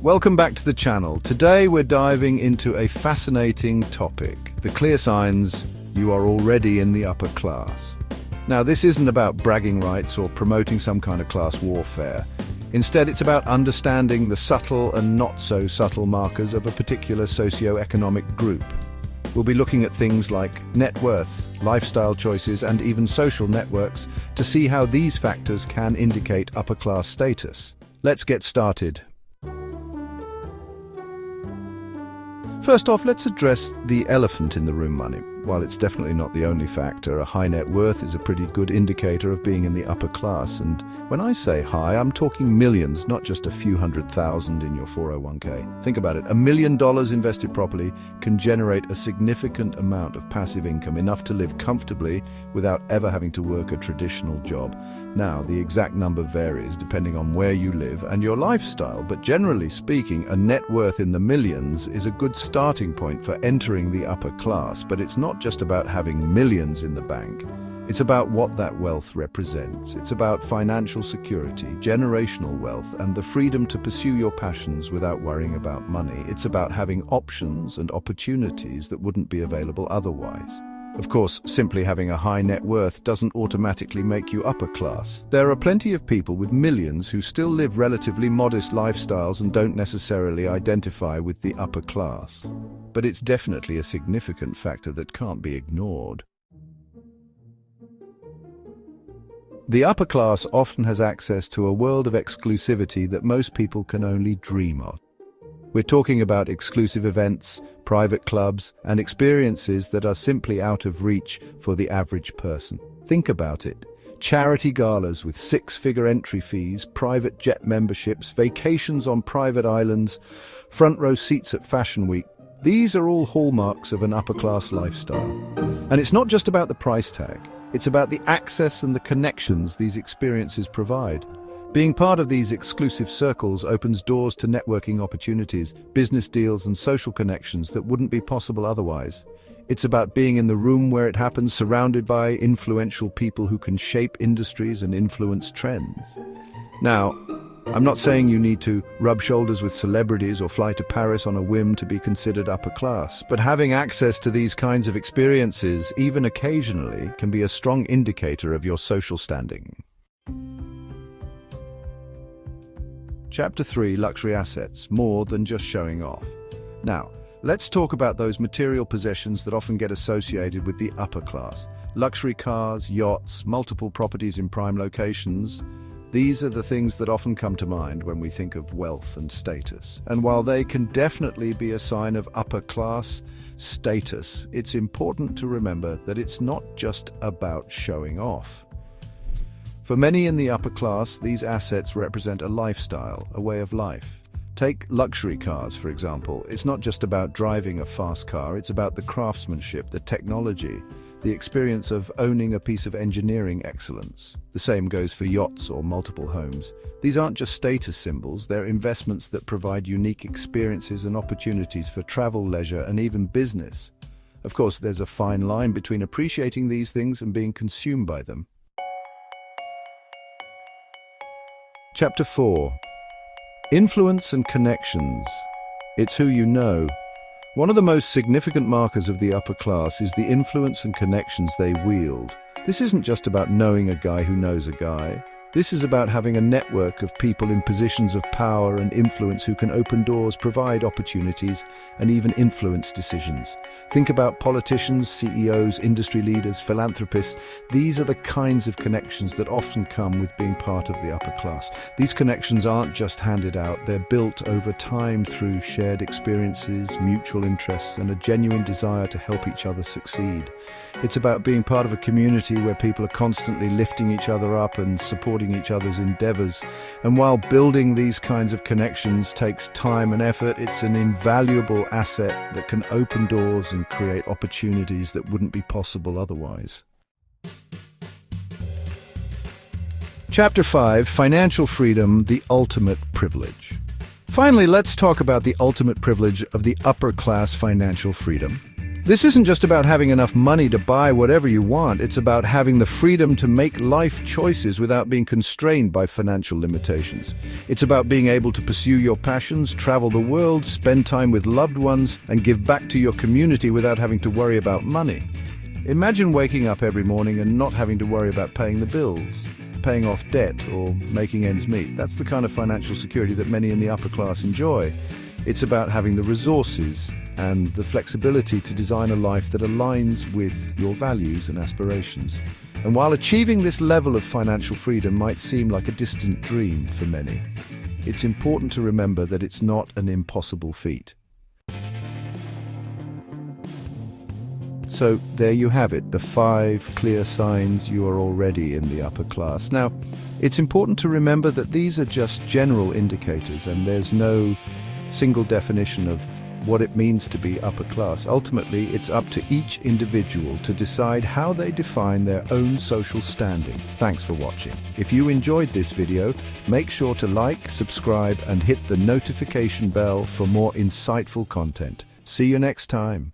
Welcome back to the channel. Today we're diving into a fascinating topic, the clear signs you are already in the upper class. Now, this isn't about bragging rights or promoting some kind of class warfare. Instead, it's about understanding the subtle and not so subtle markers of a particular socio-economic group. We'll be looking at things like net worth, lifestyle choices, and even social networks to see how these factors can indicate upper class status. Let's get started. First off, let's address the elephant in the room, money. While it's definitely not the only factor, a high net worth is a pretty good indicator of being in the upper class. And when I say high, I'm talking millions, not just a few $100,000 in your 401k. Think about it. $1 million invested properly can generate a significant amount of passive income, enough to live comfortably without ever having to work a traditional job. Now, the exact number varies depending on where you live and your lifestyle, but generally speaking, a net worth in the millions is a good starting point for entering the upper class. But it's not just about having millions in the bank. It's about what that wealth represents. It's about financial security, generational wealth, and the freedom to pursue your passions without worrying about money. It's about having options and opportunities that wouldn't be available otherwise. Of course, simply having a high net worth doesn't automatically make you upper class. There are plenty of people with millions who still live relatively modest lifestyles and don't necessarily identify with the upper class. But it's definitely a significant factor that can't be ignored. The upper class often has access to a world of exclusivity that most people can only dream of. We're talking about exclusive events, private clubs, and experiences that are simply out of reach for the average person. Think about it. Charity galas with six-figure entry fees, private jet memberships, vacations on private islands, front row seats at Fashion Week. These are all hallmarks of an upper-class lifestyle. And it's not just about the price tag. It's about the access and the connections these experiences provide. Being part of these exclusive circles opens doors to networking opportunities, business deals, and social connections that wouldn't be possible otherwise. It's about being in the room where it happens, surrounded by influential people who can shape industries and influence trends. Now, I'm not saying you need to rub shoulders with celebrities or fly to Paris on a whim to be considered upper class, but having access to these kinds of experiences, even occasionally, can be a strong indicator of your social standing. Chapter 3, Luxury Assets, more than just showing off. Now, let's talk about those material possessions that often get associated with the upper class. Luxury cars, yachts, multiple properties in prime locations. These are the things that often come to mind when we think of wealth and status. And while they can definitely be a sign of upper class status, it's important to remember that it's not just about showing off. For many in the upper class, these assets represent a lifestyle, a way of life. Take luxury cars, for example. It's not just about driving a fast car, it's about the craftsmanship, the technology, the experience of owning a piece of engineering excellence. The same goes for yachts or multiple homes. These aren't just status symbols, they're investments that provide unique experiences and opportunities for travel, leisure, and even business. Of course, there's a fine line between appreciating these things and being consumed by them. Chapter 4. Influence and connections. It's who you know. One of the most significant markers of the upper class is the influence and connections they wield. This isn't just about knowing a guy who knows a guy. This is about having a network of people in positions of power and influence who can open doors, provide opportunities, and even influence decisions. Think about politicians, CEOs, industry leaders, philanthropists. These are the kinds of connections that often come with being part of the upper class. These connections aren't just handed out, they're built over time through shared experiences, mutual interests, and a genuine desire to help each other succeed. It's about being part of a community where people are constantly lifting each other up and supporting each other's endeavors. And while building these kinds of connections takes time and effort, it's an invaluable asset that can open doors and create opportunities that wouldn't be possible otherwise. Chapter 5, Financial Freedom, the Ultimate Privilege. Finally, let's talk about the ultimate privilege of the upper class financial freedom. This isn't just about having enough money to buy whatever you want. It's about having the freedom to make life choices without being constrained by financial limitations. It's about being able to pursue your passions, travel the world, spend time with loved ones, and give back to your community without having to worry about money. Imagine waking up every morning and not having to worry about paying the bills, paying off debt, or making ends meet. That's the kind of financial security that many in the upper class enjoy. It's about having the resources and the flexibility to design a life that aligns with your values and aspirations. And while achieving this level of financial freedom might seem like a distant dream for many, it's important to remember that it's not an impossible feat. So there you have it, the 5 clear signs you are already in the upper class. Now, it's important to remember that these are just general indicators, and there's no single definition of what it means to be upper class. Ultimately, it's up to each individual to decide how they define their own social standing. Thanks for watching. If you enjoyed this video, make sure to like, subscribe, and hit the notification bell for more insightful content. See you next time.